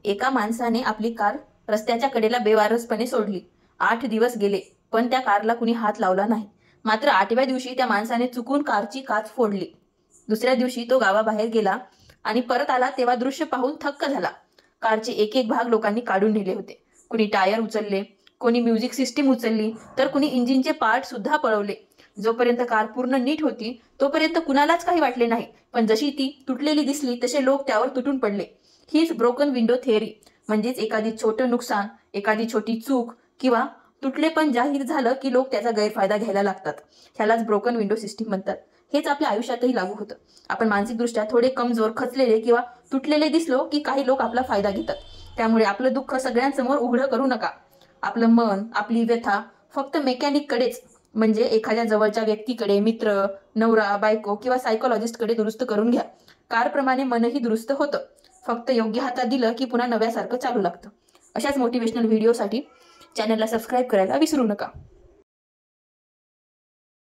एका माणसाने आपली कार रस्त्याच्या कडेला बेवारसपणे सोडली. 8 दिवस गेले, पण त्या कारला कुणी हात लावला नाही. मात्र 8व्या दिवशी त्या माणसाने चुकून कारची काच फोडली. दुसऱ्या दिवशी तो गावाबाहेर गेला आणि परत आला तेव्हा दृश्य पाहून थक्क झाला. कारचे एक एक भाग लोकांनी काढून नेले होते. कुणी टायर उचलले, कोणी म्युझिक सिस्टीम उचलली, तर कुणी इंजिनचे पार्ट सुद्धा पळवले. जोपर्यंत कार पूर्ण नीट होती तोपर्यंत कुणालाच काही वाटले नाही, पण जशी ती तुटलेली दिसली तसे लोक त्यावर तुटून पडले. हीच ब्रोकन विंडो थेअरी. म्हणजेच एखादी छोटं नुकसान, एखादी छोटी चूक किंवा तुटले पण जाहीर झालं की लोक त्याचा गैरफायदा घ्यायला लागतात. ह्यालाच ब्रोकन विंडो सिस्टीम म्हणतात. हेच आपल्या आयुष्यातही लागू होतं. आपण मानसिकदृष्ट्या थोडे कमजोर, खचलेले किंवा तुटलेले दिसलो की काही लोक आपला फायदा घेतात. त्यामुळे आपलं दुःख सगळ्यांसमोर उघडं करू नका. आपलं मन, आपली व्यथा फक्त मेकॅनिककडेच, म्हणजे एखाद्या जवळच्या व्यक्तीकडे, मित्र, नवरा, बायको किंवा सायकोलॉजिस्टकडे दुरुस्त करून घ्या. कारप्रमाणे मनही दुरुस्त होतं. फक्त योग्य हातात दिलं की पुन्हा नव्यासारखं चालू लागतं. अशाच मोटिवेशनल व्हिडिओसाठी चॅनलला सबस्क्राईब करायला विसरू नका.